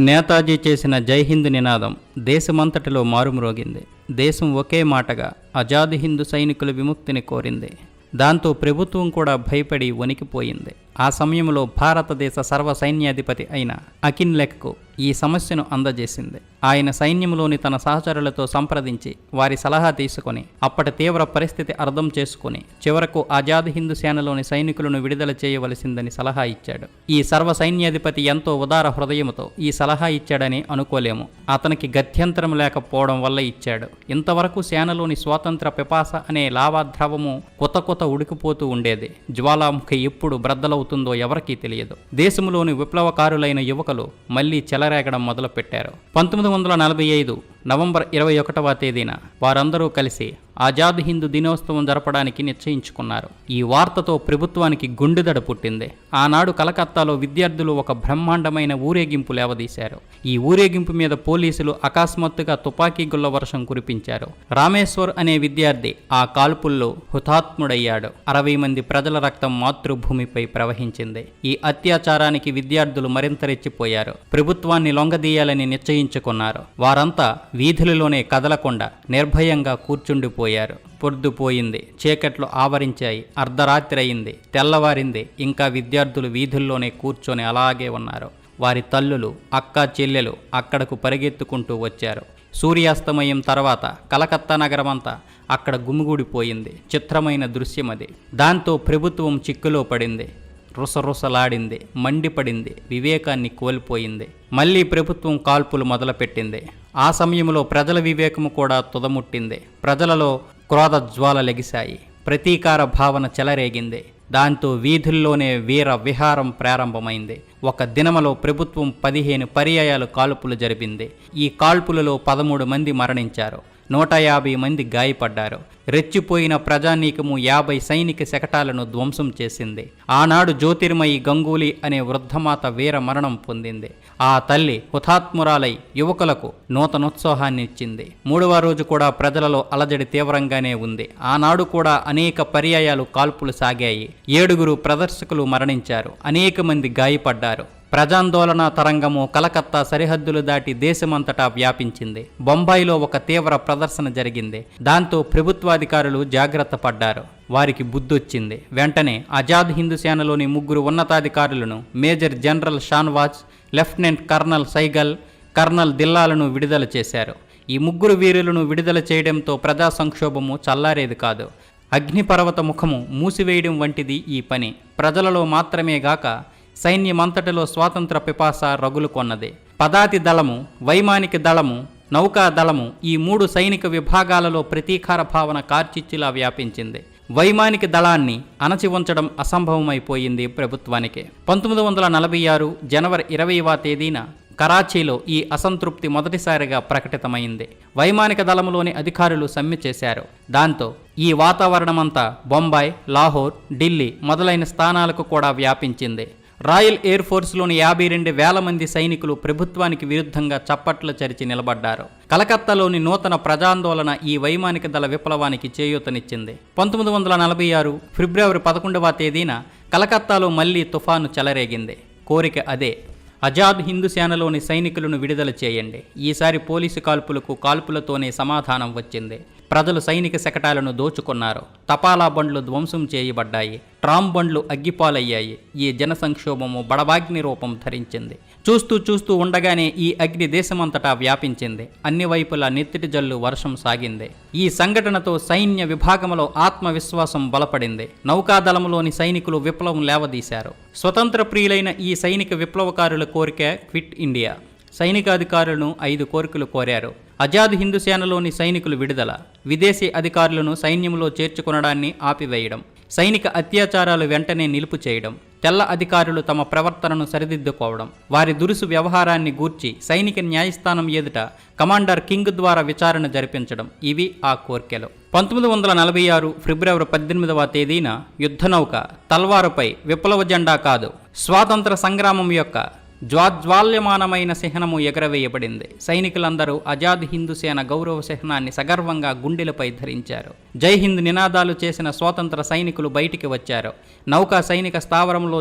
నేతాజీ చేసిన జై హింద్ నినాదం దేశమంతటిలో మారుమ్రోగింది. దేశం ఒకే మాటగా ఆజాద్ హింద్ సైనికుల విముక్తిని కోరింది. దాంతో ప్రభుత్వం కూడా భయపడి వణికిపోయింది. ఆ సమయంలో భారతదేశ సర్వ సైన్యాధిపతి అయిన అకిన్లెక్కు ఈ సమస్యను అందజేసింది. ఆయన సైన్యంలోని తన సహచరులతో సంప్రదించి వారి సలహా తీసుకుని అప్పటి తీవ్ర పరిస్థితి అర్థం చేసుకుని చివరకు ఆజాద్ హింద్ సేనలోని సైనికులను విడుదల చేయవలసిందని సలహా ఇచ్చాడు. ఈ సర్వ సైన్యాధిపతి ఎంతో ఉదార హృదయంతో ఈ సలహా ఇచ్చాడని అనుకోలేము. అతనికి గత్యంతరం లేకపోవడం వల్ల ఇచ్చాడు. ఇంతవరకు సేనలోని స్వాతంత్ర పిపాస అనే లావాద్రవము కొత్త ఉడికిపోతూ ఉండేది. జ్వాలాముఖి ఎప్పుడు బ్రద్దలవుతుందో ఎవరికీ తెలియదు. దేశంలోని విప్లవకారులైన యువకులు మళ్లీ చెలరేగడం మొదలుపెట్టారు. 1945 నవంబర్ 21వ తేదీన వారందరూ కలిసి ఆజాద్ హింద్ దినోత్సవం జరపడానికి నిశ్చయించుకున్నారు. ఈ వార్తతో ప్రభుత్వానికి గుండెదడ పుట్టింది. ఆనాడు కలకత్తాలో విద్యార్థులు ఒక బ్రహ్మాండమైన ఊరేగింపు లేవదీశారు. ఈ ఊరేగింపు మీద పోలీసులు అకస్మాత్తుగా తుపాకీ గుళ్ల వర్షం కురిపించారు. రామేశ్వర్ అనే విద్యార్థి ఆ కాల్పుల్లో హుతాత్ముడయ్యాడు. 60 మంది ప్రజల రక్తం మాతృభూమిపై ప్రవహించింది. ఈ అత్యాచారానికి విద్యార్థులు మరింత రెచ్చిపోయారు. ప్రభుత్వాన్ని లొంగదీయాలని నిశ్చయించుకున్నారు. వారంతా వీధులలోనే కదలకుండా నిర్భయంగా కూర్చుండిపోయారు. పొద్దుపోయింది, చీకట్లు ఆవరించాయి. అర్ధరాత్రి అయింది, తెల్లవారింది. ఇంకా విద్యార్థులు వీధుల్లోనే కూర్చొని అలాగే ఉన్నారు. వారి తల్లులు, అక్కా చెల్లెలు అక్కడకు పరిగెత్తుకుంటూ వచ్చారు. సూర్యాస్తమయం తర్వాత కలకత్తా నగరమంతా అక్కడ గుమిగూడిపోయింది. చిత్రమైన దృశ్యమది. దాంతో ప్రభుత్వం చిక్కులో పడింది. రుసరుసలాడింది, మండిపడింది, వివేకాన్ని కోల్పోయింది. మళ్లీ ప్రభుత్వం కాల్పులు మొదలుపెట్టింది. ఆ సమయంలో ప్రజల వివేకము కూడా తుదముట్టింది. ప్రజలలో క్రోధ జ్వాలలెగిశాయి. ప్రతీకార భావన చెలరేగింది. దాంతో వీధుల్లోనే వీర విహారం ప్రారంభమైంది. ఒక దినమలో ప్రభుత్వం 15 పర్యాయాలు కాల్పులు జరిపింది. ఈ కాల్పులలో 13 మంది మరణించారు. 150 మంది గాయపడ్డారు. రెచ్చిపోయిన ప్రజానీకము 50 సైనిక శకటాలను ధ్వంసం చేసింది. ఆనాడు జ్యోతిర్మయి గంగూలీ అనే వృద్ధమాత వీర మరణం పొందింది. ఆ తల్లి హుతాత్మురాలై యువకులకు నూతనోత్సాహాన్ని ఇచ్చింది. 3వ రోజు కూడా ప్రజలలో అలజడి తీవ్రంగానే ఉంది. ఆనాడు కూడా అనేక పర్యాయాలు కాల్పులు సాగాయి. 7 ప్రదర్శకులు మరణించారు. అనేక మంది గాయపడ్డారు. ప్రజాందోళన తరంగము కలకత్తా సరిహద్దులు దాటి దేశమంతటా వ్యాపించింది. బొంబాయిలో ఒక తీవ్ర ప్రదర్శన జరిగింది. దాంతో ప్రభుత్వాధికారులు జాగ్రత్త పడ్డారు. వారికి బుద్ధొచ్చింది. వెంటనే ఆజాద్ హింద్ సేనలోని 3 ఉన్నతాధికారులను major general Shahnawaz, lieutenant colonel Sehgal, colonel దిల్లాలను విడుదల చేశారు. ఈ 3 వీరులను విడుదల చేయడంతో ప్రజా సంక్షోభము చల్లారేది కాదు. అగ్నిపర్వత ముఖము మూసివేయడం వంటిది ఈ పని. ప్రజలలో మాత్రమే గాక సైన్యమంతటిలో స్వాతంత్ర పిపాస రగులు కొన్నది. పదాతి దళము, వైమానిక దళము, నౌకా దళము ఈ 3 సైనిక విభాగాలలో ప్రతీకార భావన కార్చిచ్చిలా వ్యాపించింది. వైమానిక దళాన్ని అణచి ఉంచడం అసంభవమైపోయింది ప్రభుత్వానికి. 1946 జనవరి 20వ తేదీన కరాచీలో ఈ అసంతృప్తి మొదటిసారిగా ప్రకటితమైంది. వైమానిక దళములోని అధికారులు సమ్మె చేశారు. దాంతో ఈ వాతావరణమంతా బొంబాయి, లాహోర్, ఢిల్లీ మొదలైన స్థానాలకు కూడా వ్యాపించింది. రాయల్ ఎయిర్ ఫోర్స్లోని 52,000 మంది సైనికులు ప్రభుత్వానికి విరుద్ధంగా చప్పట్లు చరిచి నిలబడ్డారు. కలకత్తాలోని నూతన ప్రజాందోళన ఈ వైమానిక దళ విప్లవానికి చేయూతనిచ్చింది. 1946 ఫిబ్రవరి 11వ తేదీన కలకత్తాలో మళ్లీ తుఫాను చెలరేగింది. కోరిక అదే, ఆజాద్ హింద్ సేనలోని సైనికులను విడుదల చేయండి. ఈసారి పోలీసు కాల్పులతోనే సమాధానం వచ్చింది. ప్రజలు సైనిక శకటాలను దోచుకున్నారు. తపాలా బండ్లు ధ్వంసం చేయబడ్డాయి. ట్రామ్ బండ్లు అగ్గిపాలయ్యాయి. ఈ జన సంక్షోభము బడబాగ్ని రూపం ధరించింది. చూస్తూ ఉండగానే ఈ అగ్ని దేశమంతటా వ్యాపించింది. అన్ని వైపులా నెత్తిటి జల్లు వర్షం సాగింది. ఈ సంఘటనతో సైన్య విభాగంలో ఆత్మవిశ్వాసం బలపడింది. నౌకాదళములోని సైనికులు విప్లవం లేవదీశారు. స్వతంత్ర ప్రియులైన ఈ సైనిక విప్లవకారుల కోరిక క్విట్ ఇండియా. సైనికాధికారులను 5 కోరికలు కోరారు. ఆజాద్ హింద్ సేనలోని సైనికులు విడుదల, విదేశీ అధికారులను సైన్యంలో చేర్చుకొనడాన్ని ఆపివేయడం, సైనిక అత్యాచారాలు వెంటనే నిలుపు చేయడం, తెల్ల అధికారులు తమ ప్రవర్తనను సరిదిద్దుకోవడం, వారి దురుసు వ్యవహారాన్ని గూర్చి సైనిక న్యాయస్థానం ఎదుట కమాండర్ కింగ్ ద్వారా విచారణ జరిపించడం. ఇవి ఆ కోర్కెలు. 1946 ఫిబ్రవరి 18వ తేదీన యుద్ధనౌక తల్వారుపై విప్లవ జెండా కాదు, స్వాతంత్ర సంగ్రామం యొక్క జ్వాజ్వాల్యమానమైన చిహ్నము ఎగరవేయబడింది. సైనికులందరూ ఆజాద్ హిందూ సేన గౌరవ చిహ్నాన్ని సగర్వంగా గుండెలపై ధరించారు. జై హింద్ నినాదాలు చేసిన స్వాతంత్ర సైనికులు బయటికి వచ్చారు. నౌకా సైనిక స్థావరంలో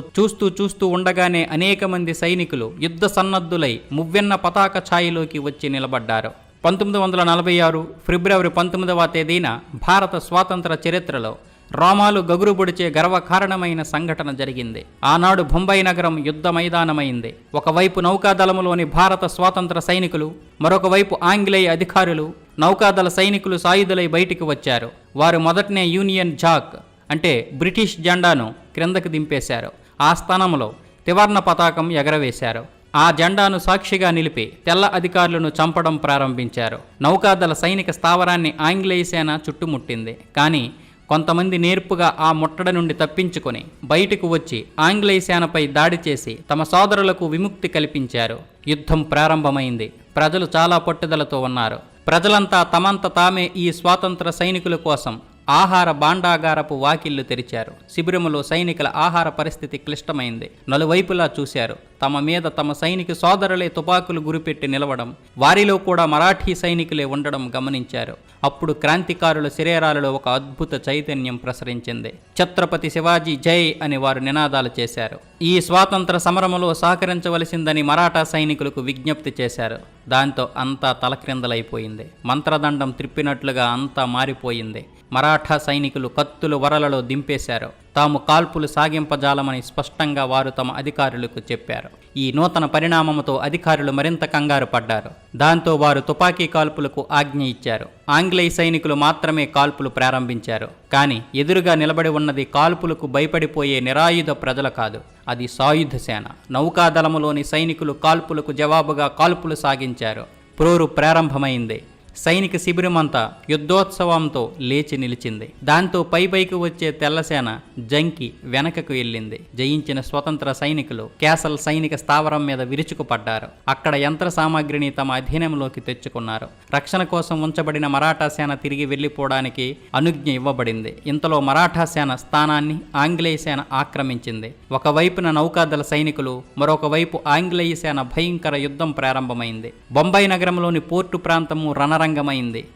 చూస్తూ ఉండగానే అనేక మంది సైనికులు యుద్ధ సన్నద్ధులై మువ్వెన్న పతాక ఛాయలోకి వచ్చి నిలబడ్డారు. 1946 ఫిబ్రవరి 19వ తేదీన భారత స్వాతంత్ర చరిత్రలో రోమాలు గగురుబొడిచే గర్వకారణమైన సంఘటన జరిగింది. ఆనాడు బొంబాయి నగరం యుద్ధ మైదానమైంది. ఒకవైపు నౌకాదళములోని భారత స్వాతంత్ర సైనికులు, మరొక వైపు ఆంగ్లేయ అధికారులు. నౌకాదళ సైనికులు సాయుధులై బయటికి వచ్చారు. వారు మొదటనే యూనియన్ జాక్ అంటే బ్రిటిష్ జెండాను క్రిందకు దింపేశారు. ఆ స్థానంలో త్రివర్ణ పతాకం ఎగరవేశారు. ఆ జెండాను సాక్షిగా నిలిపి తెల్ల అధికారులను చంపడం ప్రారంభించారు. నౌకాదళ సైనిక స్థావరాన్ని ఆంగ్లేయ సేన చుట్టుముట్టింది. కానీ కొంతమంది నేర్పుగా ఆ ముట్టడి నుండి తప్పించుకొని బయటకు వచ్చి ఆంగ్లేయ సేనపై దాడి చేసి తమ సోదరులకు విముక్తి కల్పించారు. యుద్ధం ప్రారంభమైంది. ప్రజలు చాలా పట్టుదలతో ఉన్నారు. ప్రజలంతా తమంత తామే ఈ స్వాతంత్ర సైనికుల కోసం ఆహార భాండాగారపు వాకిళ్లు తెరిచారు. శిబిరములో సైనికుల ఆహార పరిస్థితి క్లిష్టమైంది. నలువైపులా చూశారు. తమ మీద తమ సైనిక సోదరులే తుపాకులు గురిపెట్టి నిలవడం, వారిలో కూడా మరాఠీ సైనికులే ఉండడం గమనించారు. అప్పుడు క్రాంతికారుల శరీరాలలో ఒక అద్భుత చైతన్యం ప్రసరించింది. ఛత్రపతి శివాజీ జై అని వారు నినాదాలు చేశారు. ఈ స్వాతంత్ర సమరములో సహకరించవలసిందని మరాఠా సైనికులకు విజ్ఞప్తి చేశారు. దాంతో అంతా తలక్రిందలైపోయింది. మంత్రదండం త్రిప్పినట్లుగా అంతా మారిపోయింది. మరాఠా సైనికులు కత్తులు వరలలో దింపేశారు. తాము కాల్పులు సాగింపజాలమని స్పష్టంగా వారు తమ అధికారులకు చెప్పారు. ఈ నూతన పరిణామముతో అధికారులు మరింత కంగారు పడ్డారు. దాంతో వారు తుపాకీ కాల్పులకు ఆజ్ఞ ఇచ్చారు. ఆంగ్లేయ సైనికులు మాత్రమే కాల్పులు ప్రారంభించారు. కానీ ఎదురుగా నిలబడి ఉన్నది కాల్పులకు భయపడిపోయే నిరాయుధ ప్రజలు కాదు, అది సాయుధ సేన. నౌకాదళములోని సైనికులు కాల్పులకు జవాబుగా కాల్పులు సాగించారు. పోరు ప్రారంభమైంది. సైనిక శిబిరమంతా యుద్ధోత్సవంతో లేచి నిలిచింది. దాంతో పైకి వచ్చే తెల్లసేన జంకి వెనకకు వెళ్ళింది. జయించిన స్వతంత్ర సైనికులు క్యాసల్ సైనిక స్థావరం మీద విరుచుకుపడ్డారు. అక్కడ యంత్ర సామాగ్రిని తమ అధీనంలోకి తెచ్చుకున్నారు. రక్షణ కోసం ఉంచబడిన మరాఠా సేన తిరిగి వెళ్లిపోవడానికి అనుజ్ఞ ఇవ్వబడింది. ఇంతలో మరాఠా సేన స్థానాన్ని ఆంగ్లేయ సేన ఆక్రమించింది. ఒకవైపున నౌకాదళ సైనికులు, మరొక వైపు ఆంగ్లేయ సేన భయంకర యుద్ధం ప్రారంభమైంది. బొంబాయి నగరంలోని పోర్టు ప్రాంతము రణరంగమైంది.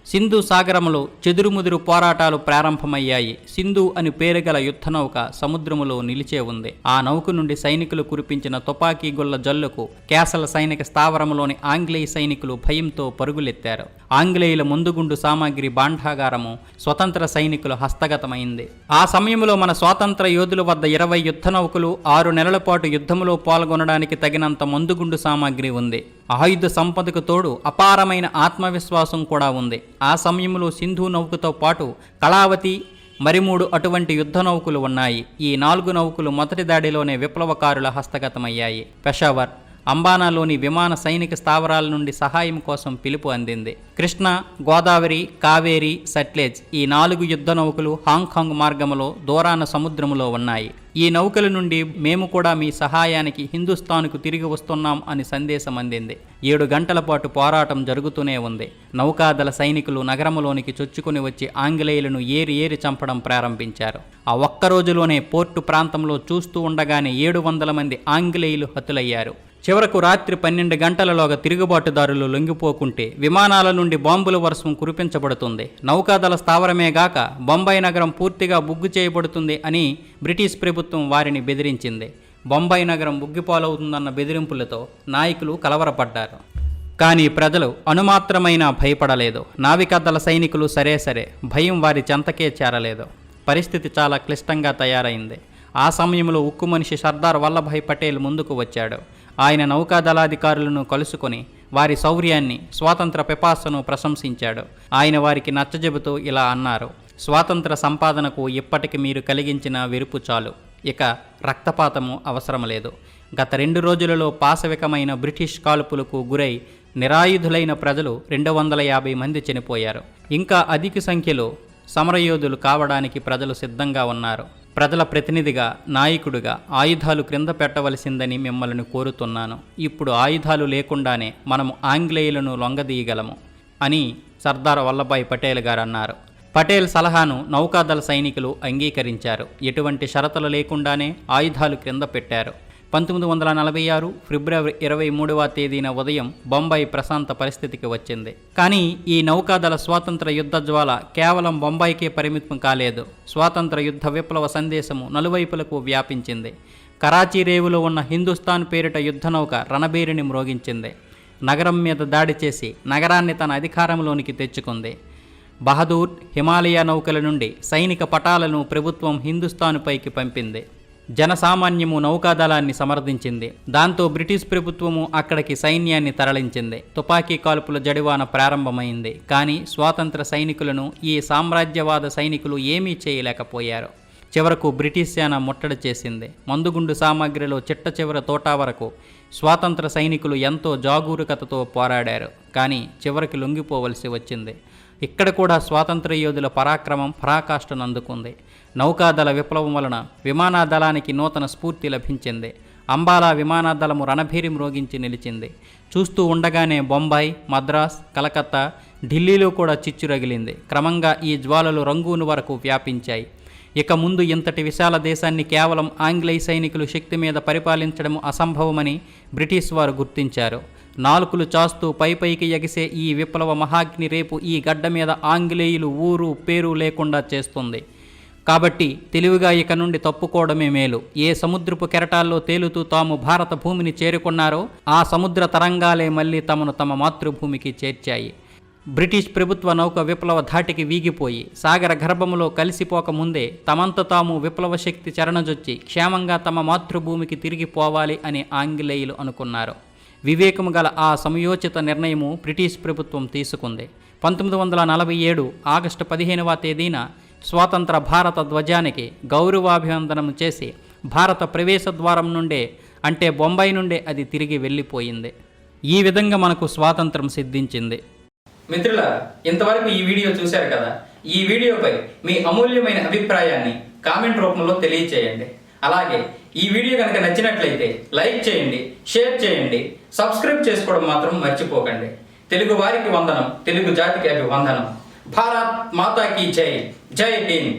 సింధు సాగరములో చెదురుముదురు పోరాటాలు ప్రారంభమయ్యాయి. సింధు అని పేరుగల యుద్ధ నౌక సముద్రములో నిలిచే ఉంది. ఆ నౌక నుండి సైనికులు కురిపించిన తుపాకీ గుళ్ల జల్లుకు క్యాసల్ సైనిక స్థావరములోని ఆంగ్లేయ సైనికులు భయంతో పరుగులెత్తారు. ఆంగ్లేయుల ముందుగుండు సామాగ్రి భాండాగారము స్వతంత్ర సైనికుల హస్తగతమైంది. ఆ సమయంలో మన స్వాతంత్ర యోధుల వద్ద 20 యుద్ధ నౌకలు 6 నెలల పాటు యుద్ధములో పాల్గొనడానికి తగినంత ముందుగుండు సామాగ్రి ఉంది. ఆయుధ సంపదకు తోడు అపారమైన ఆత్మవిశ్వాసం కూడా ఉంది. ఆ సమయంలో సింధు నౌకతో పాటు కళావతి, మరి 3 అటువంటి యుద్ధ నౌకలు ఉన్నాయి. ఈ 4 నౌకలు మొదటి దాడిలోనే విప్లవకారుల హస్తగతమయ్యాయి. పెషావర్, అంబానాలోని విమాన సైనిక స్థావరాల నుండి సహాయం కోసం పిలుపు అందింది. కృష్ణ, గోదావరి, కావేరి, సట్లెజ్ ఈ 4 యుద్ధ నౌకలు హాంకాంగ్ మార్గములో దూరాన సముద్రములో ఉన్నాయి. ఈ నౌకల నుండి మేము కూడా మీ సహాయానికి హిందుస్థాన్కు తిరిగి వస్తున్నాం అని సందేశం అందింది. 7 గంటల పాటు పోరాటం జరుగుతూనే ఉంది. నౌకాదళ సైనికులు నగరములోనికి చొచ్చుకుని వచ్చి ఆంగ్లేయులను ఏరి చంపడం ప్రారంభించారు. ఆ ఒక్కరోజులోనే పోర్టు ప్రాంతంలో చూస్తూ ఉండగానే 700 మంది ఆంగ్లేయులు హతులయ్యారు. చివరకు రాత్రి 12 గంటలలోగా తిరుగుబాటుదారులు లొంగిపోకుంటే విమానాల నుండి బాంబుల వర్షం కురిపించబడుతుంది. నౌకాదళ స్థావరమేగాక బొంబాయి నగరం పూర్తిగా బుగ్గు చేయబడుతుంది అని బ్రిటిష్ ప్రభుత్వం వారిని బెదిరించింది. బొంబాయి నగరం బుగ్గిపాలవుతుందన్న బెదిరింపులతో నాయకులు కలవరపడ్డారు. కానీ ప్రజలు అణుమాత్రమైనా భయపడలేదు. నావికాదళ సైనికులు సరే భయం వారి చెంతకే చేరలేదు. పరిస్థితి చాలా క్లిష్టంగా తయారైంది. ఆ సమయంలో ఉక్కు మనిషి సర్దార్ వల్లభాయ్ పటేల్ ముందుకు వచ్చాడు. ఆయన నౌకాదళాధికారులను కలుసుకొని వారి శౌర్యాన్ని, స్వాతంత్ర పిపాసను ప్రశంసించాడు. ఆయన వారికి నచ్చజెబుతూ ఇలా అన్నారు: స్వాతంత్ర సంపాదనకు ఇప్పటికి మీరు కలిగించిన వెరుపు చాలు, ఇక రక్తపాతము అవసరం లేదు. గత 2 రోజులలో పాశవికమైన బ్రిటిష్ కాల్పులకు గురై నిరాయుధులైన ప్రజలు 250 మంది చనిపోయారు. ఇంకా అధిక సంఖ్యలో సమరయోధులు కావడానికి ప్రజలు సిద్ధంగా ఉన్నారు. ప్రజల ప్రతినిధిగా, నాయకుడిగా ఆయుధాలు క్రింద పెట్టవలసిందని మిమ్మల్ని కోరుతున్నాను. ఇప్పుడు ఆయుధాలు లేకుండానే మనము ఆంగ్లేయులను లొంగదీయగలము అని సర్దార్ వల్లభాయ్ పటేల్ గారు అన్నారు. పటేల్ సలహాను నౌకాదళ సైనికులు అంగీకరించారు. ఎటువంటి షరతులు లేకుండానే ఆయుధాలు క్రింద పెట్టారు. 1946 ఫిబ్రవరి 23వ తేదీన ఉదయం బొంబాయి ప్రశాంత పరిస్థితికి వచ్చింది. కానీ ఈ నౌకాదళ స్వాతంత్ర యుద్ధ జ్వాల కేవలం బొంబాయికే పరిమితం కాలేదు. స్వాతంత్ర యుద్ధ విప్లవ సందేశము నలువైపులకు వ్యాపించింది. కరాచీ రేవులో ఉన్న హిందుస్థాన్ పేరిట యుద్ధ నౌక రణబేరిని మ్రోగించింది. నగరం మీద దాడి చేసి నగరాన్ని తన అధికారంలోనికి తెచ్చుకుంది. బహదూర్, హిమాలయ నౌకల నుండి సైనిక పటాలను ప్రభుత్వం హిందుస్థానుపైకి పంపింది. జనసామాన్యము నౌకాదళాన్ని సమర్థించింది. దాంతో బ్రిటిష్ ప్రభుత్వము అక్కడికి సైన్యాన్ని తరలించింది. తుపాకీ కాల్పుల జడివాన ప్రారంభమైంది. కానీ స్వాతంత్ర సైనికులను ఈ సామ్రాజ్యవాద సైనికులు ఏమీ చేయలేకపోయారు. చివరకు బ్రిటిష్ సేన ముట్టడి చేసింది. మందుగుండు సామాగ్రిలో చిట్ట చివర తోటా వరకు స్వాతంత్ర సైనికులు ఎంతో జాగరూకతతో పోరాడారు. కానీ చివరికి లొంగిపోవలసి వచ్చింది. ఇక్కడ కూడా స్వాతంత్ర యోధుల పరాక్రమం పరాకాష్ఠను అందుకుంది. నౌకాదళ విప్లవం వలన విమానాదళానికి నూతన స్ఫూర్తి లభించింది. అంబాలా విమానాదళము రణభేరి మ్రోగించి నిలిచింది. చూస్తూ ఉండగానే బొంబాయి, మద్రాస్, కలకత్తా, ఢిల్లీలో కూడా చిచ్చు రగిలింది. క్రమంగా ఈ జ్వాలలు రంగూన్ వరకు వ్యాపించాయి. ఇక ముందు ఇంతటి విశాల దేశాన్ని కేవలం ఆంగ్లేయ సైనికులు శక్తి మీద పరిపాలించడం అసంభవమని బ్రిటిష్ వారు గుర్తించారు. నాలుకలు చాస్తూ పైకి ఎగిసే ఈ విప్లవ మహాగ్ని రేపు ఈ గడ్డ మీద ఆంగ్లేయులు ఊరు పేరు లేకుండా చేస్తుంది. కాబట్టి తెలివిగా ఇక నుండి తప్పుకోవడమే మేలు. ఏ సముద్రపు కెరటాల్లో తేలుతూ తాము భారత భూమిని చేరుకున్నారో ఆ సముద్ర తరంగాలే మళ్ళీ తమను తమ మాతృభూమికి చేర్చాయి. బ్రిటిష్ ప్రభుత్వ నౌక విప్లవ ధాటికి వీగిపోయి సాగర గర్భములో కలిసిపోకముందే తమంత తాము విప్లవ శక్తి చరణజొచ్చి క్షేమంగా తమ మాతృభూమికి తిరిగి పోవాలి అని ఆంగ్లేయులు అనుకున్నారు. వివేకము గల ఆ సమయోచిత నిర్ణయము బ్రిటిష్ ప్రభుత్వం తీసుకుంది. 1947 ఆగస్టు 15వ తేదీన స్వాతంత్ర భారత ధ్వజానికి గౌరవాభివందనం చేసి భారత ప్రవేశ ద్వారం నుండే అంటే బొంబాయి నుండే అది తిరిగి వెళ్ళిపోయింది. ఈ విధంగా మనకు స్వాతంత్రం సిద్ధించింది. మిత్రులారా, ఇంతవరకు ఈ వీడియో చూశారు కదా. ఈ వీడియోపై మీ అమూల్యమైన అభిప్రాయాన్ని కామెంట్ రూపంలో తెలియచేయండి. అలాగే ఈ వీడియో కనుక నచ్చినట్లయితే లైక్ చేయండి, షేర్ చేయండి, సబ్స్క్రైబ్ చేసుకోవడం మాత్రం మర్చిపోకండి. తెలుగు వారికి వందనం, తెలుగు జాతికి అభివందనం. భారత్ మాతా కీ జై. జై హింద్.